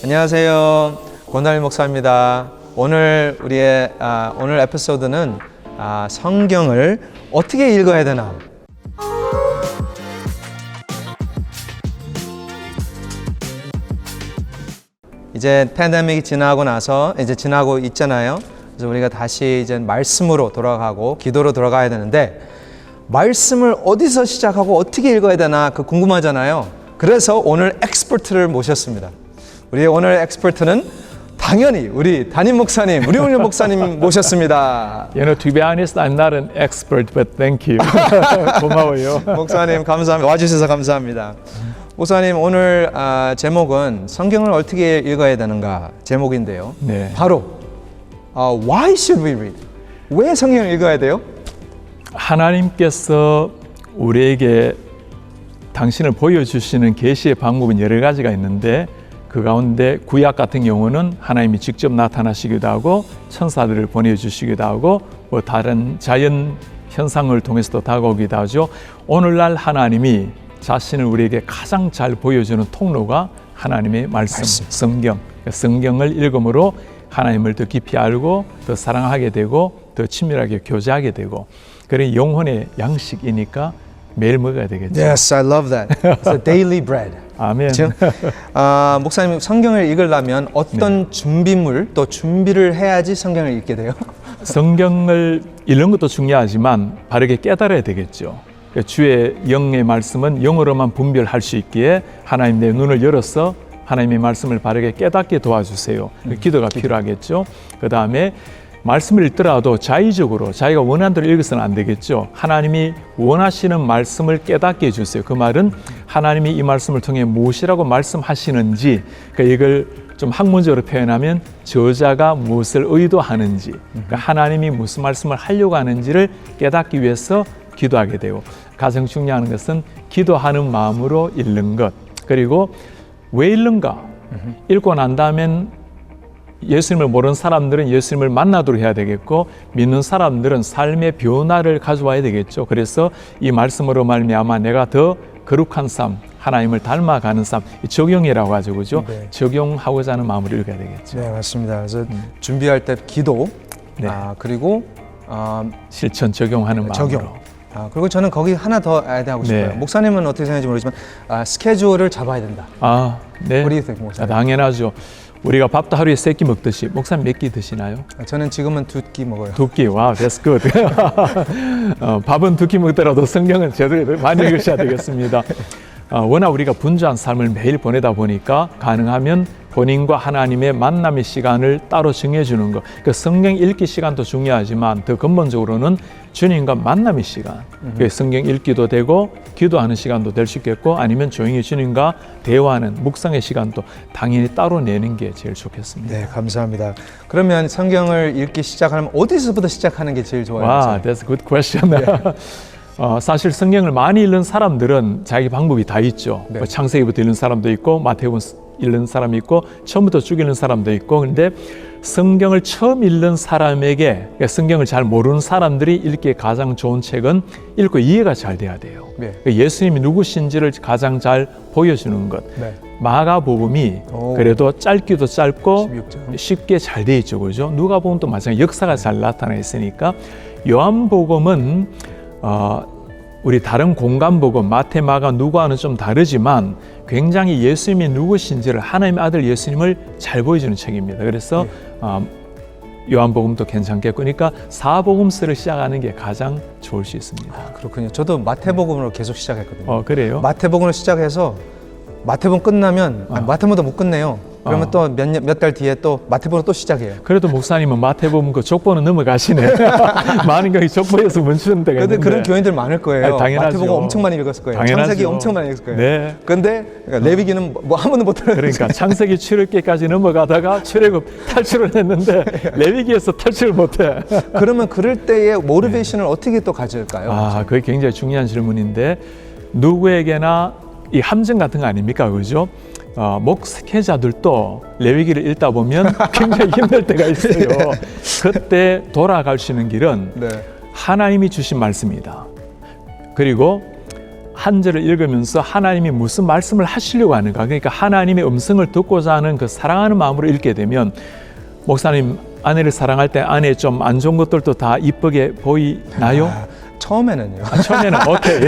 안녕하세요. 권다일 목사입니다. 오늘 우리의 오늘 에피소드는 성경을 어떻게 읽어야 되나? 이제 팬데믹이 지나고 있잖아요. 그래서 우리가 다시 이제 말씀으로 돌아가고 기도로 돌아가야 되는데 말씀을 어디서 시작하고 어떻게 읽어야 되나 그 궁금하잖아요. 그래서 오늘 엑스퍼트를 모셨습니다. 우리의 오늘 엑스퍼트는 당연히 우리 담임 목사님, 우리훈련 목사님 모셨습니다. You know, to be honest, I'm not an expert, but thank you. 고마워요. 목사님 감사합니다. 와주셔서 감사합니다. 목사님 오늘 제목은 성경을 어떻게 읽어야 되는가 제목인데요. 네. 바로 Why should we read? 왜 성경을 읽어야 돼요? 하나님께서 우리에게 당신을 보여주시는 계시의 방법은 여러 가지가 있는데 그 가운데 구약 같은 경우는 하나님이 직접 나타나시기도 하고 천사들을 보내주시기도 하고 뭐 다른 자연 현상을 통해서도 다가오기도 하죠. 오늘날 하나님이 자신을 우리에게 가장 잘 보여주는 통로가 하나님의 말씀. 성경. 성경을 읽음으로 하나님을 더 깊이 알고 더 사랑하게 되고 더 친밀하게 교제하게 되고 그래 영혼의 양식이니까 매일 먹어야 되겠죠. Yes, I love that. It's a daily bread. 아멘. 목사님 성경을 읽으려면 어떤 준비물 또 준비를 해야지 성경을 읽게 돼요? 성경을 읽는 것도 중요하지만 바르게 깨달아야 되겠죠. 주의 영의 말씀은 영어로만 분별할 수 있기에 하나님 내 눈을 열어서 하나님의 말씀을 바르게 깨닫게 도와주세요. 기도가 필요하겠죠. 그 다음에 말씀을 읽더라도 자의적으로 자기가 원하는 대로 읽어서는 안 되겠죠. 하나님이 원하시는 말씀을 깨닫게 해주세요. 그 말은 하나님이 이 말씀을 통해 무엇이라고 말씀하시는지, 그러니까 이걸 좀 학문적으로 표현하면 저자가 무엇을 의도하는지, 그러니까 하나님이 무슨 말씀을 하려고 하는지를 깨닫기 위해서 기도하게 되고, 가장 중요한 것은 기도하는 마음으로 읽는 것. 그리고 왜 읽는가? 읽고 난 다음엔 예수님을 모르는 사람들은 예수님을 만나도록 해야 되겠고 믿는 사람들은 삶의 변화를 가져와야 되겠죠. 그래서 이 말씀으로 말미암아 내가 더 거룩한 삶, 하나님을 닮아가는 삶, 적용이라고 하죠, 그죠? 네. 적용하고자 하는 마음으로 읽어야 되겠죠. 네, 맞습니다. 그래서 준비할 때 기도, 네. 그리고 실천 적용하는 마음으로. 그리고 저는 거기 하나 더 하고 싶어요. 네. 목사님은 어떻게 생각하는지 모르지만 스케줄을 잡아야 된다. 네. What do you think, 목사님? 당연하죠. 우리가 밥도 하루에 3끼 먹듯이 목사님 몇 끼 드시나요? 저는 지금은 2끼 먹어요. 2끼, 와, that's good. 밥은 2끼 먹더라도 성경은 제대로 많이 읽으셔야 되겠습니다. 워낙 우리가 분주한 삶을 매일 보내다 보니까 가능하면 본인과 하나님의 만남의 시간을 따로 정해주는 것. 그 성경 읽기 시간도 중요하지만 더 근본적으로는 주님과 만남의 시간. 성경 읽기도 되고 기도하는 시간도 될 수 있겠고 아니면 조용히 주님과 대화하는 묵상의 시간도 당연히 따로 내는 게 제일 좋겠습니다. 네, 감사합니다. 그러면 성경을 읽기 시작하면 어디서부터 시작하는 게 제일 좋아요? 와, that's a good question. 사실 성경을 많이 읽는 사람들은 자기 방법이 다 있죠. 네. 창세기부터 읽는 사람도 있고 마태복음 읽는 사람이 있고 처음부터 쭉 읽는 사람도 있고 그런데 성경을 처음 읽는 사람에게 그러니까 성경을 잘 모르는 사람들이 읽기에 가장 좋은 책은 읽고 이해가 잘 돼야 돼요. 네. 예수님이 누구신지를 가장 잘 보여주는 것. 네. 마가복음이 그래도 짧기도 짧고 16장. 쉽게 잘 돼 있죠, 그죠? 누가복음도 마찬가지 역사가 잘 나타나 있으니까 요한복음은 우리 다른 공간복음 마태, 마가, 누가와는 좀 다르지만 굉장히 예수님이 누구신지를 하나님의 아들 예수님을 잘 보여주는 책입니다. 그래서 요한복음도 괜찮겠고 그러니까 사복음서를 시작하는 게 가장 좋을 수 있습니다. 그렇군요. 저도 마태복음으로 계속 시작했거든요. 그래요? 마태복음으로 시작해서 마태복음 끝나면 마태복음도 못 끝내요. 그러면 또 몇 달 뒤에 또 마태복음으로 또 시작해요. 그래도 목사님은 마태복음 그 족보는 넘어가시네. 많은 경우 족보에서 멈추는 때가 있는데. 그런 교인들 많을 거예요. 당연하죠. 마태복음 엄청 많이 읽었을 거예요. 당연하죠. 창세기 엄청 많이 읽었을 거예요. 네. 근데 레위기는 뭐 한 번도 못 들었어요. 그러니까 창세기 출애굽기까지 넘어가다가 출애굽 탈출을 했는데 레위기에서 탈출을 못해. 그러면 그럴 때의 모티베이션을 어떻게 또 가질까요? 그게 굉장히 중요한 질문인데 누구에게나 이 함정 같은 거 아닙니까, 그죠? 목회자들도 레위기를 읽다 보면 굉장히 힘들 때가 있어요. 그때 돌아갈 수 있는 길은 하나님이 주신 말씀이다. 그리고 한 절을 읽으면서 하나님이 무슨 말씀을 하시려고 하는가, 그러니까 하나님의 음성을 듣고자 하는 그 사랑하는 마음으로 읽게 되면, 목사님 아내를 사랑할 때 아내 좀 안 좋은 것들도 다 이쁘게 보이나요? 처음에는요. 처음에는 오케이.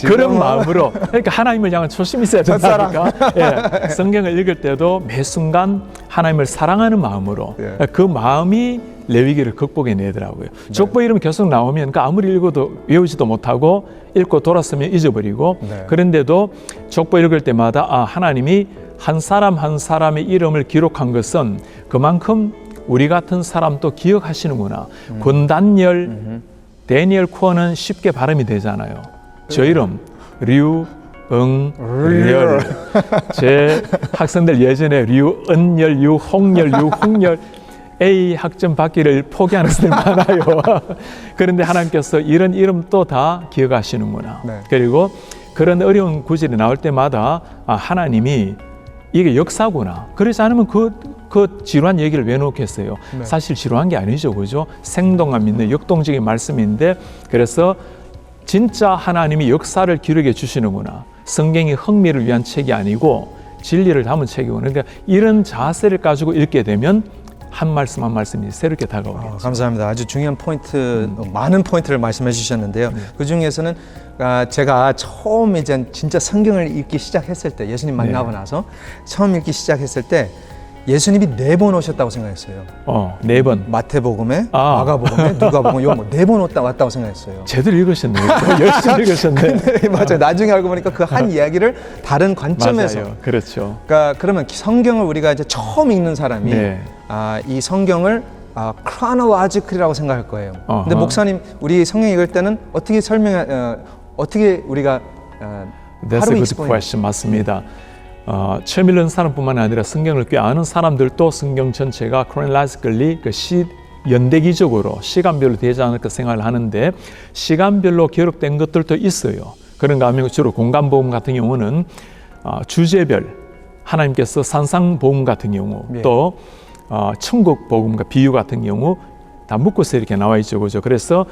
그런 마음으로, 그러니까 하나님을 향한 초심이 있어야 된다니까. 예, 성경을 읽을 때도 매 순간 하나님을 사랑하는 마음으로, 그 마음이 레위기를 극복해 내더라고요. 족보 이름 계속 나오면 그 아무리 읽어도 외우지도 못하고 읽고 돌았으면 잊어버리고, 그런데도 족보 읽을 때마다 하나님이 한 사람 한 사람의 이름을 기록한 것은 그만큼 우리 같은 사람도 기억하시는구나. 권단열, 데니엘 쿠어는 쉽게 발음이 되잖아요. 저 이름 류, 응, 열. 제 학생들 예전에 류, 은열, 유, 홍열, 유, 홍열 A 학점 받기를 포기하는 사람이 많아요. 그런데 하나님께서 이런 이름도 다 기억하시는구나. 그리고 그런 어려운 구절이 나올 때마다 하나님이 이게 역사구나. 그렇지 않으면 그 지루한 얘기를 왜 놓겠어요? 사실 지루한 게 아니죠, 그죠? 생동감 있는 역동적인 말씀인데, 그래서 진짜 하나님이 역사를 기록해 주시는구나. 성경이 흥미를 위한 책이 아니고 진리를 담은 책이구나. 그러니까 이런 자세를 가지고 읽게 되면 한 말씀 한 말씀이 새롭게 다가오겠죠. 감사합니다. 아주 중요한 포인트, 많은 포인트를 말씀해 주셨는데요. 그 중에서는 제가 처음 이제 진짜 성경을 읽기 시작했을 때, 예수님 만나고 나서 처음 읽기 시작했을 때 예수님이 4번 오셨다고 생각했어요. 4번. 마태복음에, 마가복음에, 누가복음에, 요거 4번 왔다고 생각했어요. 제대로 읽으셨네요. 열심히 읽으셨네. 맞아요. 나중에 알고 보니까 그 한 이야기를 다른 관점에서. 맞아요. 그렇죠. 그러니까 그러면 성경을 우리가 이제 처음 읽는 사람이 이 성경을 chronological이라고 생각할 거예요. 근데 목사님, 우리 성경 읽을 때는 어떻게 어떻게 우리가 That's a good question. 맞습니다. 처음 읽는 사람뿐만 아니라 성경을 꽤 아는 사람들도 성경 전체가 chronologically, 연대기적으로 시간별로 되지 않을까 생각을 하는데, 시간별로 기록된 것들도 있어요. 그런가 하면 주로 공간복음 같은 경우는 주제별, 하나님께서 산상복음 같은 경우, 또 천국복음과 비유 같은 경우 다 묶어서 이렇게 나와 있죠, 그죠? 그래서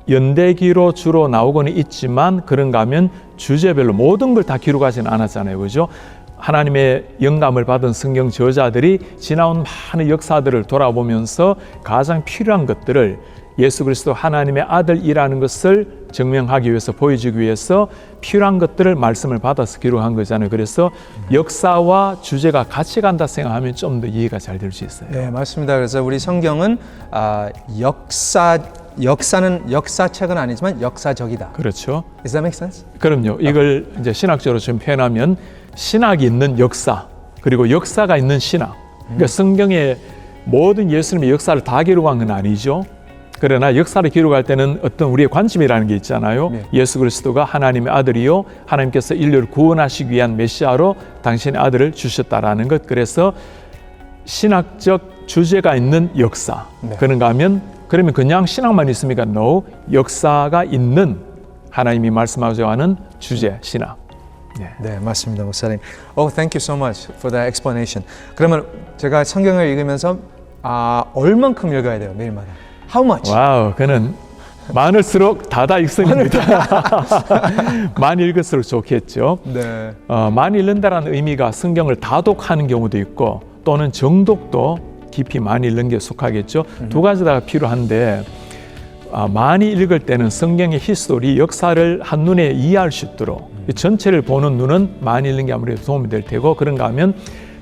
연대기로 주로 나오고는 있지만, 그런가 하면 주제별로 모든 걸 다 기록하지는 않았잖아요, 그죠? 하나님의 영감을 받은 성경 저자들이 지나온 많은 역사들을 돌아보면서 가장 필요한 것들을, 예수 그리스도 하나님의 아들이라는 것을 증명하기 위해서, 보여주기 위해서 필요한 것들을 말씀을 받아서 기록한 거잖아요. 그래서 역사와 주제가 같이 간다 생각하면 좀 더 이해가 잘 될 수 있어요. 네, 맞습니다. 그래서 우리 성경은 역사는 역사책은 아니지만 역사적이다. 그렇죠. Does that make sense? 그럼요. 이걸 이제 신학적으로 좀 표현하면, 신학이 있는 역사, 그리고 역사가 있는 신학. 그러니까 성경의 모든 예수님의 역사를 다 기록한 건 아니죠. 그러나 역사를 기록할 때는 어떤 우리의 관점이라는 게 있잖아요. 예수 그리스도가 하나님의 아들이요, 하나님께서 인류를 구원하시기 위한 메시아로 당신의 아들을 주셨다라는 것. 그래서 신학적 주제가 있는 역사. 그런가 하면, 그러면 그냥 신학만 있습니까? No. 역사가 있는 하나님이 말씀하고자 하는 주제, 신학. 네, 맞습니다, 목사님. Thank you so much for that explanation. 그러면 제가 성경을 읽으면서 얼만큼 읽어야 돼요, 매일마다? How much? 와우, 그는 많을수록 다다익선입니다. 많이 읽을수록 좋겠죠. 네. 많이 읽는다는 의미가 성경을 다독하는 경우도 있고, 또는 정독도 깊이 많이 읽는 게 속하겠죠. 두 가지 다 필요한데, 많이 읽을 때는 성경의 히스토리, 역사를 한눈에 이해할 수 있도록 전체를 보는 눈은 많이 읽는 게 아무래도 도움이 될 테고, 그런가 하면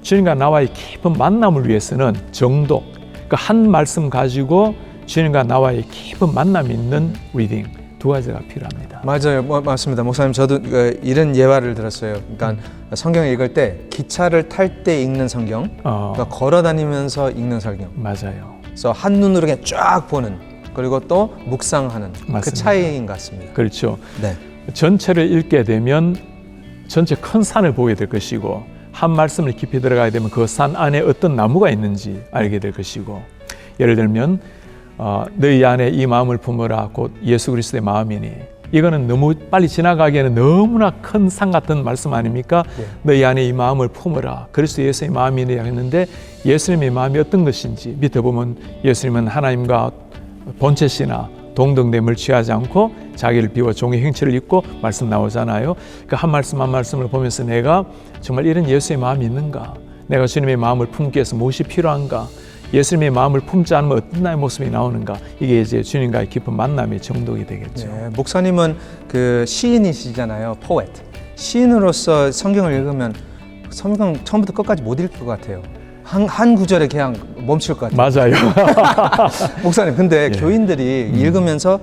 주님과 나와의 깊은 만남을 위해서는 정독, 그 한 말씀 가지고 주님과 나와의 깊은 만남이 있는 리딩, 두 가지가 필요합니다. 맞아요. 맞습니다. 목사님, 저도 이런 예화를 들었어요. 그러니까 성경을 읽을 때 기차를 탈 때 읽는 성경, 그러니까 걸어 다니면서 읽는 성경. 맞아요. 그래서 한눈으로 그냥 쫙 보는, 그리고 또 묵상하는 맞습니다. 그 차이인 것 같습니다. 그렇죠. 네. 전체를 읽게 되면 전체 큰 산을 보게 될 것이고, 한 말씀을 깊이 들어가야 되면 그 산 안에 어떤 나무가 있는지 알게 될 것이고, 예를 들면 너희 안에 이 마음을 품어라, 곧 예수 그리스도의 마음이니, 이거는 너무 빨리 지나가기에는 너무나 큰 산 같은 말씀 아닙니까? 너희 안에 이 마음을 품어라, 그리스도 예수의 마음이니 했는데, 예수님의 마음이 어떤 것인지 밑에 보면 예수님은 하나님과 본체시나 동등됨을 취하지 않고 자기를 비워 종의 형체를 입고 말씀 나오잖아요. 그 한 말씀 한 말씀을 보면서 내가 정말 이런 예수의 마음이 있는가? 내가 주님의 마음을 품기 위해서 무엇이 필요한가? 예수님의 마음을 품지 않으면 어떤 나의 모습이 나오는가? 이게 이제 주님과의 깊은 만남의 정독이 되겠죠. 네, 목사님은 그 시인이시잖아요. 포에트. 시인으로서 성경을 읽으면 성경 처음부터 끝까지 못 읽을 것 같아요. 한 구절에 그냥 멈출 것 같아요. 맞아요. 목사님, 근데 예. 교인들이 읽으면서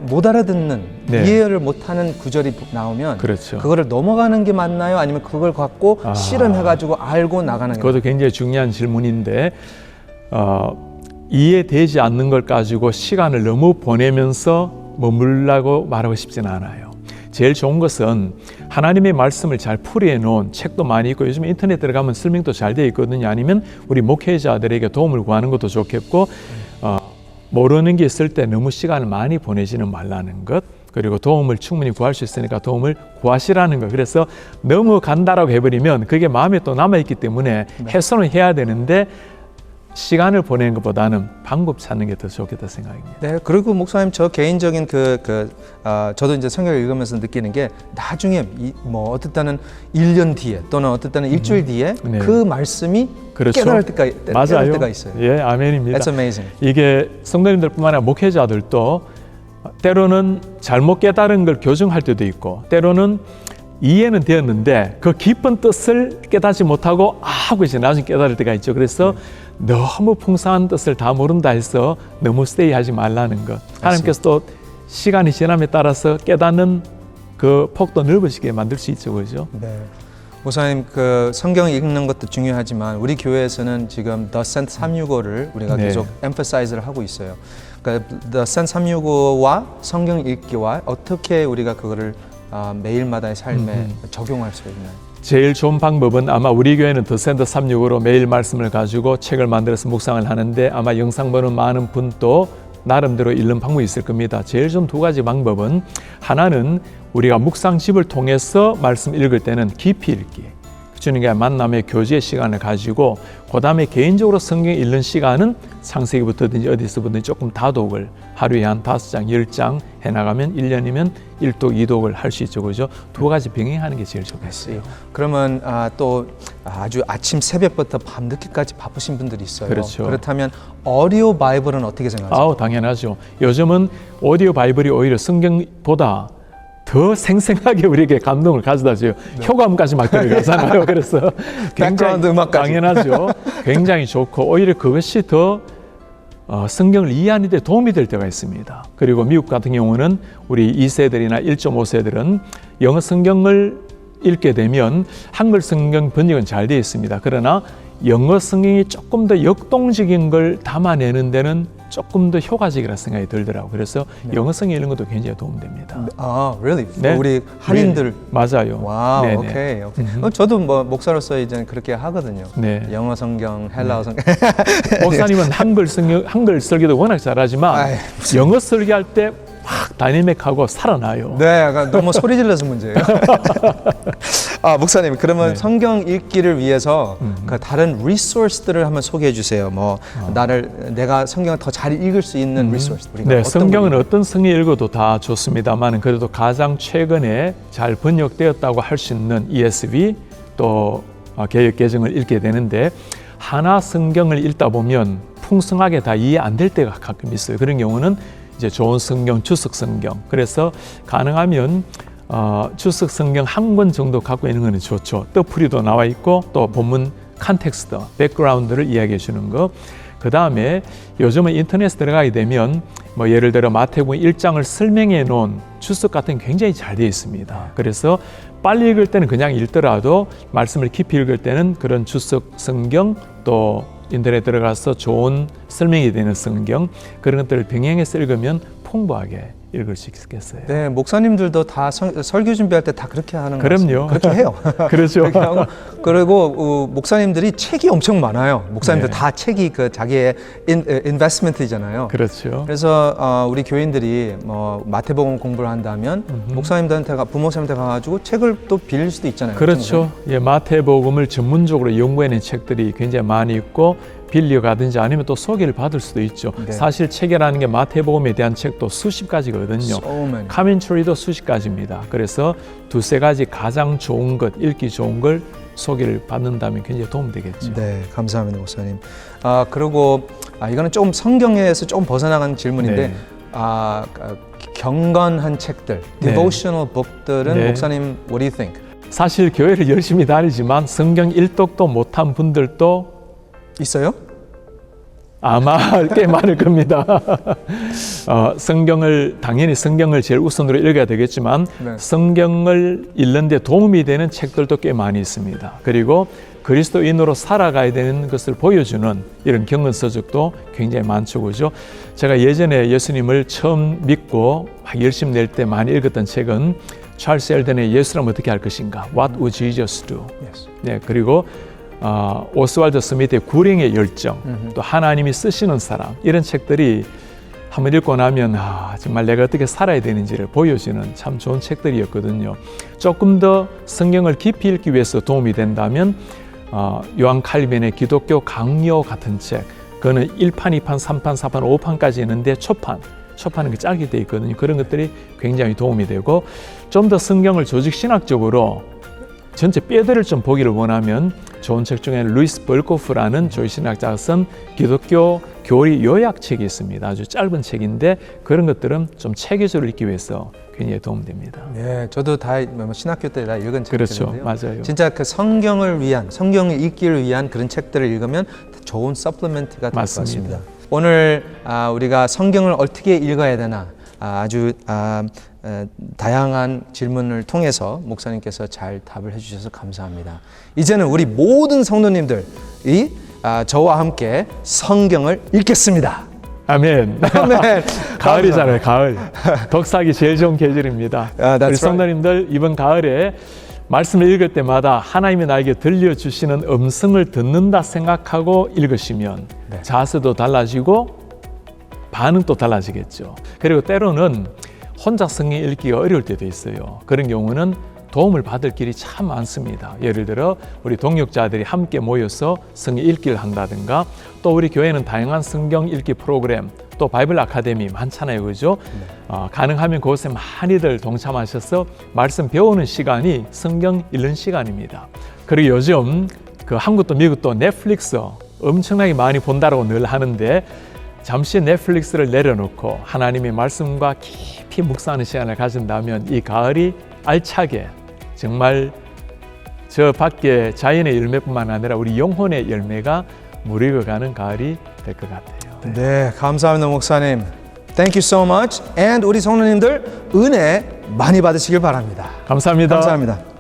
못 알아듣는 네. 이해를 못하는 구절이 나오면 그렇죠. 그거를 넘어가는 게 맞나요? 아니면 그걸 갖고 실험해가지고 알고 나가는 게 그것도 굉장히 중요한 질문인데 이해되지 않는 걸 가지고 시간을 너무 보내면서 머물라고 말하고 싶지는 않아요. 제일 좋은 것은 하나님의 말씀을 잘 풀이해 놓은 책도 많이 있고 요즘 인터넷 들어가면 설명도 잘 되어 있거든요. 아니면 우리 목회자들에게 도움을 구하는 것도 좋겠고 모르는 게 있을 때 너무 시간을 많이 보내지는 말라는 것, 그리고 도움을 충분히 구할 수 있으니까 도움을 구하시라는 것. 그래서 너무 간다라고 해버리면 그게 마음에 또 남아있기 때문에 해소는 해야 되는데 시간을 보내는 것보다는 방법 찾는 게 더 좋겠다 생각입니다. 네, 그리고 목사님 저 개인적인 저도 이제 성경을 읽으면서 느끼는 게 나중에 뭐 어떨 때는 1년 뒤에 또는 어떨 때는 일주일 뒤에 네. 그 말씀이 그렇죠. 깨달을 때가 있어요. 예, 아멘입니다. That's amazing. 이게 성도님들뿐만 아니라 목회자들도 때로는 잘못 깨달은 걸 교정할 때도 있고 때로는 이해는 되었는데 그 깊은 뜻을 깨닫지 못하고 하고 이제 나중에 깨달을 때가 있죠. 그래서 너무 풍성한 뜻을 다 모른다 해서 너무 스테이하지 말라는 것. 하나님께서 또 시간이 지남에 따라서 깨닫는 그 폭도 넓어지게 만들 수 있죠, 그렇죠? 네. 목사님 그 성경 읽는 것도 중요하지만 우리 교회에서는 지금 The Sent 365를 우리가 네. 계속 emphasize를 하고 있어요. 그러니까 The Sent 365와 성경 읽기와 어떻게 우리가 그거를 매일마다의 삶에 적용할 수 있나요? 제일 좋은 방법은 아마 우리 교회는 더 센터 365로 매일 말씀을 가지고 책을 만들어서 묵상을 하는데 아마 영상 보는 많은 분도 나름대로 읽는 방법이 있을 겁니다. 제일 좋은 두 가지 방법은 하나는 우리가 묵상집을 통해서 말씀 읽을 때는 깊이 읽기. 주님과의 만남의 교제의 시간을 가지고 그 다음에 개인적으로 성경 읽는 시간은 창세기부터든지 어디서부터든지 조금 다독을 하루에 한 5장, 10장 해나가면 1년이면 1독, 2독을 할 수 있죠. 그죠? 두 가지 병행하는 게 제일 좋겠어요. 그러면 또 아주 아침 새벽부터 밤 늦게까지 바쁘신 분들이 있어요. 그렇죠. 그렇다면 오디오 바이블은 어떻게 생각하세요? 당연하죠. 요즘은 오디오 바이블이 오히려 성경보다 더 생생하게 우리에게 감동을 가져다 줘요. 효과음까지 막 들어가잖아요. 그래서 굉장히 음악까지. 당연하죠. 굉장히 좋고 오히려 그것이 더 성경을 이해하는 데 도움이 될 때가 있습니다. 그리고 미국 같은 경우는 우리 2세들이나 1.5세들은 영어 성경을 읽게 되면 한글 성경 번역은 잘 되어 있습니다. 그러나 영어 성경이 조금 더 역동적인 걸 담아내는 데는 조금 더 효과적이라는 생각이 들더라고요. 그래서 영어 성경 읽는 것도 굉장히 도움됩니다. really? 네. 우리 한인들. 맞아요. 와우, 네네. 오케이. 저도 뭐 목사로서 이제 그렇게 하거든요. 네. 영어 성경, 헬라어 성경. 목사님은 한글 설교도 워낙 잘하지만 아이, 영어 설교할 때 막 다이내믹하고 살아나요. 네, 약간 너무 소리 질러서 문제예요. 목사님, 그러면 성경 읽기를 위해서 그 다른 리소스들을 한번 소개해 주세요. 뭐 내가 성경을 더 잘 읽을 수 있는 리소스. 네, 성경은 어떤 성경 읽어도 다 좋습니다만 그래도 가장 최근에 잘 번역되었다고 할 수 있는 ESV 또 개역 개정을 읽게 되는데 하나 성경을 읽다 보면 풍성하게 다 이해 안 될 때가 가끔 있어요. 그런 경우는 이제 좋은 성경, 주석 성경. 그래서 가능하면 주석 성경 한 권 정도 갖고 있는 것은 좋죠. 뜻풀이도 나와 있고 또 본문 컨텍스트, 백그라운드를 이야기해 주는 거. 그 다음에 요즘은 인터넷에 들어가게 되면 뭐 예를 들어 마태복음 1장을 설명해 놓은 주석 같은 게 굉장히 잘 되어 있습니다. 그래서 빨리 읽을 때는 그냥 읽더라도 말씀을 깊이 읽을 때는 그런 주석 성경 또 인터넷 들어가서 좋은 설명이 되는 성경 그런 것들을 병행해서 읽으면 풍부하게 읽을 수 있겠어요. 네, 목사님들도 다 설교 준비할 때 다 그렇게 하는 거예요. 그럼요. 그렇게 해요. 그렇죠. 그렇게 하고, 그리고 목사님들이 책이 엄청 많아요. 목사님들 네. 다 책이 그 자기의 인베스트먼트잖아요. 그렇죠. 그래서 우리 교인들이 뭐 마태복음 공부를 한다면 부모님한테 가가지고 책을 또 빌릴 수도 있잖아요. 그렇죠. 예, 마태복음을 전문적으로 연구해낸 책들이 굉장히 많이 있고 빌려가든지 아니면 또 소개를 받을 수도 있죠. 네. 사실 책이라는 게 마태복음에 대한 책도 수십 가지거든요. So many. 카멘트리도 수십 가지입니다. 그래서 두세 가지 가장 좋은 것, 읽기 좋은 걸 소개를 받는다면 굉장히 도움되겠죠. 네, 감사합니다, 목사님. 그리고 이거는 조금 성경에서 조금 벗어나간 질문인데 네. 경건한 책들, 네. devotional book들은 네. 목사님, what do you think? 사실 교회를 열심히 다니지만 성경 일독도 못한 분들도 있어요? 아마 꽤 많을 겁니다. 당연히 성경을 제일 우선으로 읽어야 되겠지만 네. 성경을 읽는데 도움이 되는 책들도 꽤 많이 있습니다. 그리고 그리스도인으로 살아가야 되는 것을 보여주는 이런 경건서적도 굉장히 많죠. 그죠? 제가 예전에 예수님을 처음 믿고 막 열심히 낼 때 많이 읽었던 책은 찰스 엘던의 예수라면 어떻게 할 것인가? What would Jesus do? Yes. 네, 그리고 오스왈드 스미트의 구령의 열정, 또 하나님이 쓰시는 사람, 이런 책들이 한번 읽고 나면 정말 내가 어떻게 살아야 되는지를 보여주는 참 좋은 책들이었거든요. 조금 더 성경을 깊이 읽기 위해서 도움이 된다면 요한 칼빈의 기독교 강요 같은 책, 그거는 1판, 2판, 3판, 4판, 5판까지 있는데 초판은 짧게 돼 있거든요. 그런 것들이 굉장히 도움이 되고, 좀 더 성경을 조직신학적으로 전체 뼈대를 좀 보기를 원하면 좋은 책 중에 루이스 벌코프라는 조직신학자가 쓴 기독교 교리 요약책이 있습니다. 아주 짧은 책인데 그런 것들은 좀 체계적으로 읽기 위해서 굉장히 도움됩니다. 네, 저도 다 신학교 때 다 읽은 그렇죠, 책들인데요. 맞아요. 진짜 그 성경을 읽기를 위한 그런 책들을 읽으면 좋은 서플리멘트가 될 것 같습니다. 오늘 우리가 성경을 어떻게 읽어야 되나 아주 다양한 질문을 통해서 목사님께서 잘 답을 해주셔서 감사합니다. 이제는 우리 모든 성도님들이 저와 함께 성경을 읽겠습니다. 아멘. 아멘. 가을이잖아요, 가을. 덕사기 제일 좋은 계절입니다. that's 우리 성도님들 이번 가을에 말씀을 읽을 때마다 하나님이 나에게 들려주시는 음성을 듣는다 생각하고 읽으시면 네. 자세도 달라지고 반응도 달라지겠죠. 그리고 때로는 혼자 성경 읽기가 어려울 때도 있어요. 그런 경우는 도움을 받을 길이 참 많습니다. 예를 들어 우리 동역자들이 함께 모여서 성경 읽기를 한다든가, 또 우리 교회는 다양한 성경 읽기 프로그램, 또 바이블 아카데미 많잖아요, 그죠? 가능하면 그곳에 많이들 동참하셔서 말씀 배우는 시간이 성경 읽는 시간입니다. 그리고 요즘 그 한국도 미국도 넷플릭스 엄청나게 많이 본다고 늘 하는데, 잠시 넷플릭스를 내려놓고 하나님의 말씀과 깊이 묵상하는 시간을 가진다면 이 가을이 알차게 정말 저 밖에 자연의 열매뿐만 아니라 우리 영혼의 열매가 무르익어가는 가을이 될 것 같아요. 네, 감사합니다, 목사님. Thank you so much. And 우리 성도님들 은혜 많이 받으시길 바랍니다. 감사합니다. 감사합니다.